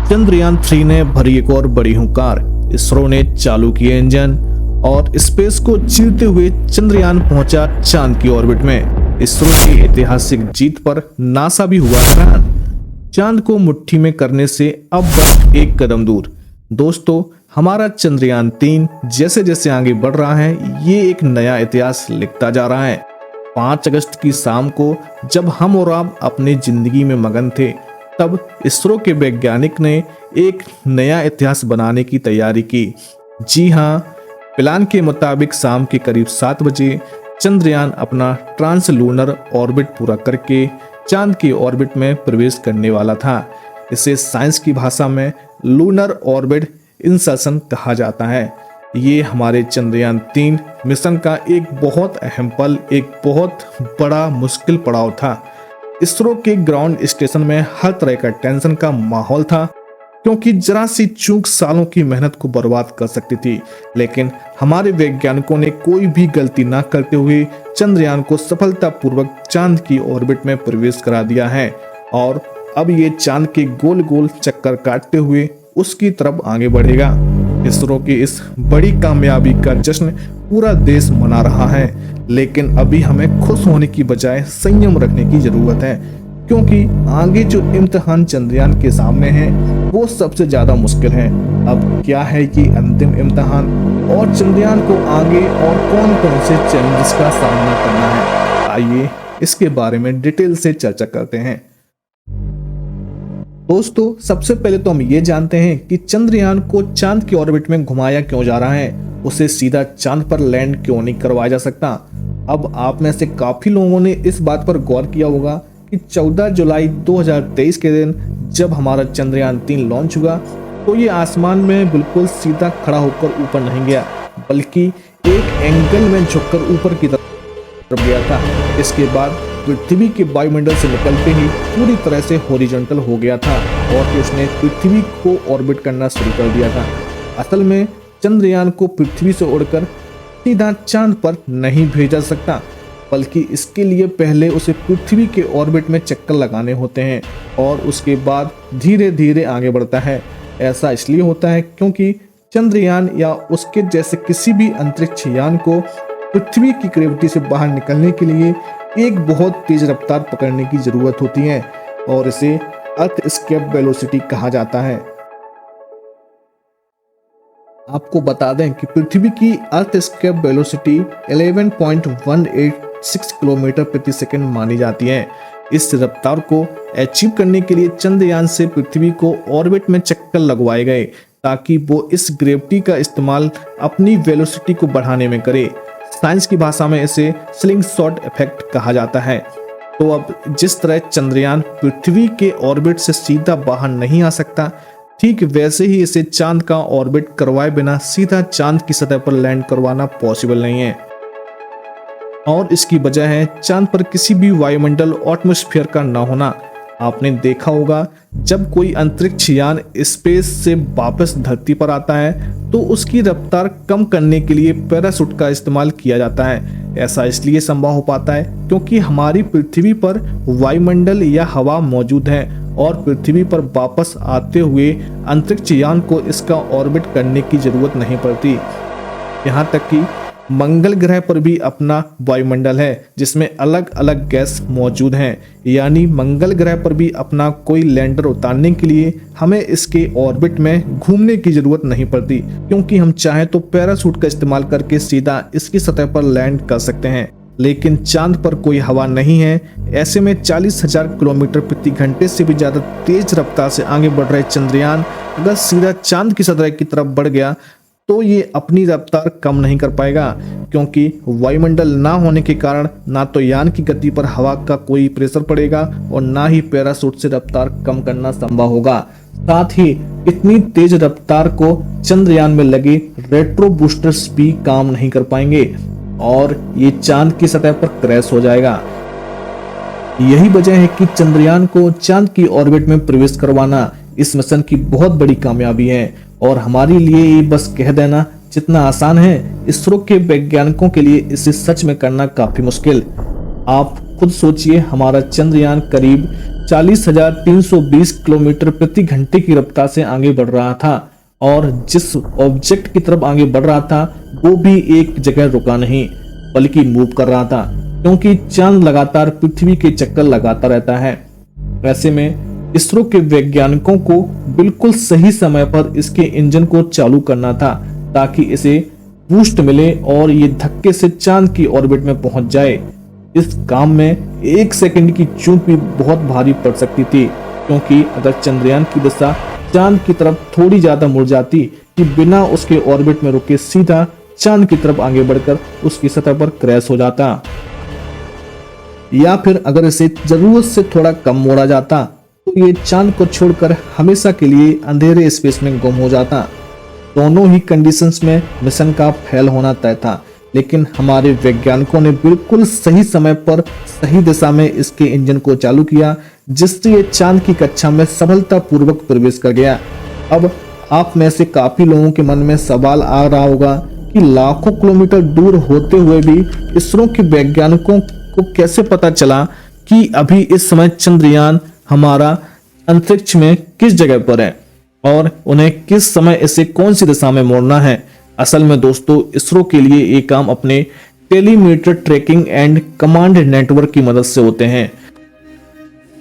चंद्रयान 3 ने भरी एक और बड़ी हुंकार। इसरो ने चालू किए इंजन और स्पेस को चीरते हुए चंद्रयान पहुंचा चांद की ऑर्बिट में। इसरो की ऐतिहासिक जीत पर नासा भी हुआ हैरान। चांद को मुट्ठी में करने से अब बस एक कदम दूर। दोस्तों, हमारा चंद्रयान 3 जैसे जैसे आगे बढ़ रहा है, ये एक नया इतिहास लिखता जा रहा है। 5 अगस्त की शाम को जब हम और आप अपनी जिंदगी में मगन थे, तब इसरो के वैज्ञानिक ने एक नया इतिहास बनाने की तैयारी की। जी हाँ, प्लान के मुताबिक शाम के करीब 7 बजे चंद्रयान अपना ट्रांसलूनर ऑर्बिट पूरा करके चांद की ऑर्बिट में प्रवेश करने वाला था। इसे साइंस की भाषा में लूनर ऑर्बिट इंसर्शन कहा जाता है। ये हमारे चंद्रयान 3 मिशन का एक बहुत अहम पल, एक बहुत बड़ा मुश्किल पड़ाव था। इसरो के ग्राउंड स्टेशन में हर तरह का टेंशन का माहौल था, क्योंकि जरा सी चूक सालों की मेहनत को बर्बाद कर सकती थी। लेकिन हमारे वैज्ञानिकों ने कोई भी गलती ना करते हुए चंद्रयान को सफलतापूर्वक चांद की ऑर्बिट में प्रवेश करा दिया है और अब ये चांद के गोल गोल चक्कर काटते हुए उसकी तरफ आगे बढ़ेगा। इसरो की इस बड़ी कामयाबी का जश्न पूरा देश मना रहा है, लेकिन अभी हमें खुश होने की बजाय संयम रखने की जरूरत है, क्योंकि आगे जो इम्तिहान चंद्रयान के सामने है वो सबसे ज्यादा मुश्किल है। अब क्या है कि अंतिम इम्तिहान और चंद्रयान को आगे और कौन कौन से चैलेंजेस का सामना करना है, आइए इसके बारे में डिटेल से चर्चा करते हैं। दोस्तों, सबसे पहले तो हम ये जानते हैं कि चंद्रयान को चांद की ऑर्बिट में घुमाया क्यों जा रहा है, उसे सीधा चांद पर लैंड क्यों नहीं करवाया जा सकता। अब आप में से काफी लोगों ने इस बात पर गौर किया होगा कि 14 जुलाई 2023 के दिन जब हमारा चंद्रयान 3 लॉन्च हुआ, तो ये आसमान में बिल्कुल सीधा खड़ा होकर ऊपर नहीं गया, बल्कि एक एंगल में झुककर ऊपर की तरफ गया था। इसके बाद पृथ्वी के वायुमंडल से निकलते ही पूरी तरह से हॉरिजॉन्टल हो गया था और उसने पृथ्वी को ऑर्बिट करना शुरू कर दिया था। असल में चंद्रयान को पृथ्वी से उड़कर सीधा चांद पर नहीं भेजा सकता, बल्कि इसके लिए पहले उसे पृथ्वी के ऑर्बिट में चक्कर लगाने होते हैं और उसके बाद धीरे धीरे आगे बढ़ता है। ऐसा इसलिए होता है क्योंकि चंद्रयान या उसके जैसे किसी भी अंतरिक्ष यान को पृथ्वी की ग्रेविटी से बाहर निकलने के लिए एक बहुत तेज रफ्तार पकड़ने की जरूरत होती है और इसे अर्थ एस्केप वेलोसिटी कहा जाता है। आपको बता दें कि पृथ्वी की अर्थ एस्केप वेलोसिटी 11.186 किलोमीटर प्रति सेकंड मानी जाती है। इस रफ्तार को अचीव करने के लिए चंद्रयान से पृथ्वी को ऑर्बिट में चक्कर लगवाए गए, ताकि वो इस ग्रेविटी का इस्तेमाल अपनी वेलोसिटी को बढ़ाने में करे। साइंस की भाषा में इसे स्लिंगशॉट इफेक्ट कहा जाता है। तो अब जिस तरह चंद्रयान पृथ्वी के ऑर्बिट से सीधा बाहर नहीं आ सकता, ठीक वैसे ही इसे चांद का ऑर्बिट करवाए बिना सीधा चांद की सतह पर लैंड करवाना पॉसिबल नहीं है। और इसकी वजह है चांद पर किसी भी वायुमंडल एटमॉस्फेयर का न होना। आपने देखा होगा जब कोई अंतरिक्ष यान स्पेस से वापस धरती पर आता है तो उसकी रफ्तार कम करने के लिए पैराशूट का इस्तेमाल किया जाता है। ऐसा इसलिए संभव हो पाता है क्योंकि हमारी पृथ्वी पर वायुमंडल या हवा मौजूद है और पृथ्वी पर वापस आते हुए अंतरिक्ष यान को इसका ऑर्बिट करने की जरूरत नहीं पड़ती। यहाँ तक कि मंगल ग्रह पर भी अपना वायुमंडल है जिसमें अलग अलग गैस मौजूद हैं, यानी मंगल ग्रह पर भी अपना कोई लैंडर उतारने के लिए हमें इसके ऑर्बिट में घूमने की जरूरत नहीं पड़ती, क्योंकि हम चाहें तो पैराशूट का इस्तेमाल करके सीधा इसकी सतह पर लैंड कर सकते हैं। लेकिन चांद पर कोई हवा नहीं है। ऐसे में 40,000 किलोमीटर प्रति घंटे से भी ज्यादा तेज रफ्तार से आगे बढ़ रहे चंद्रयान अगर सीधा चांद की सतह की तरफ बढ़ गया तो ये अपनी रफ्तार कम नहीं कर पाएगा, क्योंकि वायुमंडल ना होने के कारण ना तो यान की गति पर हवा का कोई प्रेशर पड़ेगा और ना ही पैराशूट से रफ्तार कम करना संभव होगा। साथ ही इतनी तेज रफ्तार को चंद्रयान में लगे रेट्रो बूस्टर्स भी काम नहीं कर पाएंगे और ये चांद की सतह पर क्रैश हो जाएगा। यही वजह है कि चंद्रयान को चांद की ऑर्बिट में प्रवेश करवाना इस मिशन की बहुत बड़ी कामयाबी है और हमारे लिए ये बस कह देना जितना आसान है, इसरो के वैज्ञानिकों के लिए इसे सच में करना काफी मुश्किल। आप खुद सोचिए, हमारा चंद्रयान करीब 40,320 किलोमीटर प्रति घंटे की रफ्तार से आगे बढ़ रहा था और जिस ऑब्जेक्ट की तरफ आगे बढ़ रहा था वो भी एक जगह रुका नहीं बल्कि मूव कर रहा था, क्योंकि चांद लगातार पृथ्वी के चक्कर लगाता रहता है। ऐसे में इसरो के वैज्ञानिकों को बिल्कुल सही समय पर इसके इंजन को चालू करना था ताकि इसे बूस्ट मिले और ये धक्के से चांद की ऑर्बिट में पहुंच जाए। इस काम में 1 सेकंड की चूक भी बहुत भारी पड़ सकती थी, क्योंकि अगर चंद्रयान की दिशा चांद की तरफ थोड़ी ज्यादा मुड़ जाती कि बिना उसके ऑर्बिट में रुके सीधा चांद की तरफ आगे बढ़कर उसकी सतह पर क्रैश हो जाता, या फिर अगर इसे जरूरत से थोड़ा कम मोड़ा जाता तो ये चांद को छोड़कर हमेशा के लिए अंधेरे स्पेस में गुम हो जाता। दोनों ही कंडीशंस में मिशन का फेल होना तय था, लेकिन हमारे वैज्ञानिकों ने बिल्कुल सही समय पर सही दिशा में इसके इंजन को चालू किया, जिससे ये चांद की कक्षा में सफलतापूर्वक प्रवेश कर गया। अब आप में से काफी लोगों के मन में सवाल आ रहा होगा कि लाखों किलोमीटर दूर होते हुए भी इसरो के वैज्ञानिकों को कैसे पता चला कि अभी इस समय चंद्रयान हमारा अंतरिक्ष में किस जगह पर है और उन्हें किस समय इसे कौन सी दिशा में मोड़ना है। असल में दोस्तों, इसरो के लिए ये काम अपने टेलीमीटर ट्रैकिंग एंड कमांड नेटवर्क की मदद से होते हैं,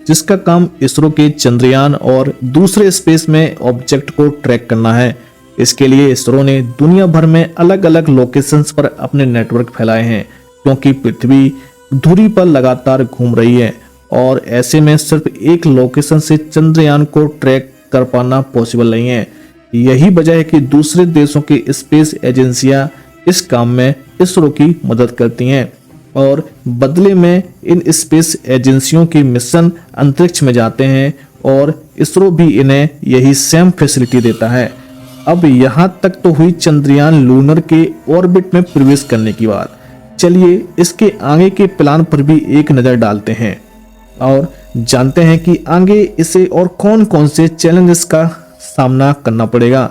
जिसका काम इसरो के चंद्रयान और दूसरे स्पेस में ऑब्जेक्ट को ट्रैक करना है। इसके लिए इसरो ने दुनिया भर में अलग अलग लोकेशंस पर अपने नेटवर्क फैलाए हैं, क्योंकि पृथ्वी धुरी पर लगातार घूम रही है और ऐसे में सिर्फ एक लोकेशन से चंद्रयान को ट्रैक कर पाना पॉसिबल नहीं है। यही वजह है कि दूसरे देशों की स्पेस एजेंसियां इस काम में इसरो की मदद करती हैं और बदले में इन स्पेस एजेंसियों के मिशन अंतरिक्ष में जाते हैं और इसरो भी इन्हें यही सेम फैसिलिटी देता है। अब यहाँ तक तो हुई चंद्रयान लूनर के ऑर्बिट में प्रवेश करने की बात। चलिए इसके आगे के प्लान पर भी एक नजर डालते हैं और जानते हैं कि आगे इसे और कौन कौन से चैलेंजेस का सामना करना पड़ेगा।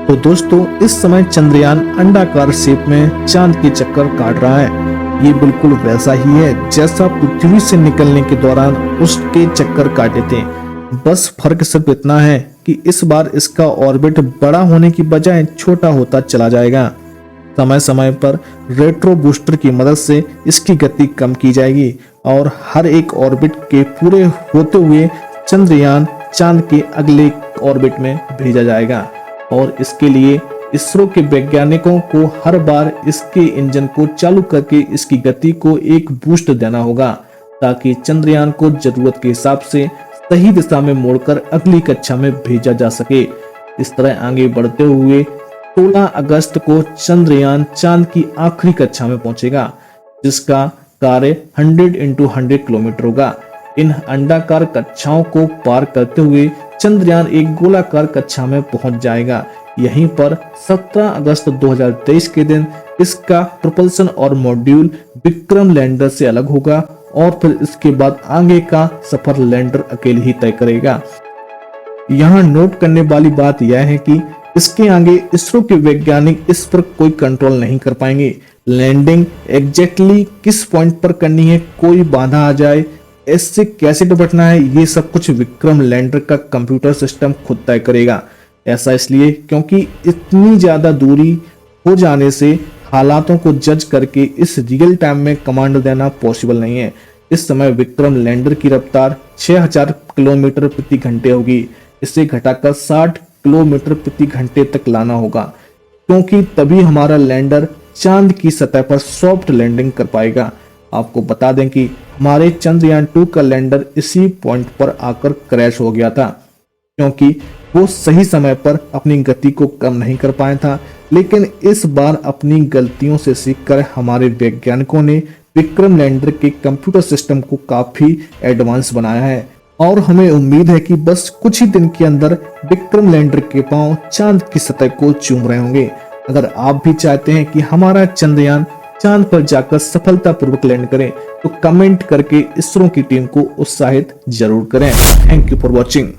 तो दोस्तों, इस समय चंद्रयान अंडाकार शेप में चांद के चक्कर काट रहा है। ये बिल्कुल वैसा ही है जैसा पृथ्वी से निकलने के दौरान उसके चक्कर काटे थे। बस फर्क सिर्फ इतना है कि इस बार इसका ऑर्बिट बड़ा होने की बजाय छोटा होता चला जाएगा। समय समय पर रेट्रो बूस्टर की मदद से इसकी गति कम की जाएगी और हर एक ऑर्बिट के पूरे होते हुए चंद्रयान चांद के अगले ऑर्बिट में भेजा जाएगा। और इसके लिए इसरो के वैज्ञानिकों को हर बार इसके इंजन को चालू करके इसकी गति को एक बूस्ट देना होगा, ताकि चंद्रयान को जरूरत के हिसाब से सही दिशा में मोड़कर अगली कक्षा में भेजा जा सके। इस तरह आगे बढ़ते हुए 16 अगस्त को चंद्रयान चांद की आखिरी कक्षा में पहुंचेगा, जिसका कार्य 100x100 किलोमीटर होगा। इन अंडाकार कक्षाओं को पार करते हुए चंद्रयान एक गोलाकार कक्षा में पहुंच जाएगा। यहीं पर 17 अगस्त 2023 के दिन इसका प्रोपल्शन और मॉड्यूल विक्रम लैंडर से अलग होगा और फिर इसके बाद आगे का सफर लैंडर अकेले ही तय करेगा। यहाँ नोट करने वाली बात यह है कि इसके आगे इसरो के वैज्ञानिक इस पर कोई कंट्रोल नहीं कर पाएंगे। लैंडिंग एग्जैक्टली किस पॉइंट पर करनी है, कोई बाधा आ जाए, इससे कैसे निपटना है, ये सब कुछ विक्रम लैंडर का कंप्यूटर सिस्टम खुद तय करेगा। ऐसा इसलिए क्योंकि इतनी ज्यादा दूरी हो जाने से हालातों को जज करके इस रियल टाइम में कमांड देना पॉसिबल नहीं है। इस समय विक्रम लैंडर की रफ्तार 6000 किलोमीटर प्रति घंटे होगी। इसे घटाकर 60 किलोमीटर प्रति घंटे तक लाना होगा, क्योंकि तभी हमारा लैंडर चांद की सतह पर सॉफ्ट लैंडिंग कर पाएगा। आपको बता दें कि हमारे चंद्रयान 2 का लैंडर इसी पॉइंट पर आकर क्रैश हो गया था, क्योंकि वो सही समय पर अपनी गति को कम नहीं कर पाया था। लेकिन इस बार अपनी गलतियों से सीखकर हमारे वैज्ञानिकों ने विक्रम लैंडर के कंप्यूटर सिस्टम को काफी एडवांस बनाया है और हमें उम्मीद है कि बस कुछ ही दिन के अंदर विक्रम लैंडर के पांव चांद की सतह को चूम रहे होंगे। अगर आप भी चाहते हैं कि हमारा चंद्रयान चांद पर जाकर सफलतापूर्वक लैंड करे, तो कमेंट करके इसरो की टीम को उत्साहित जरूर करें। Thank you for watching.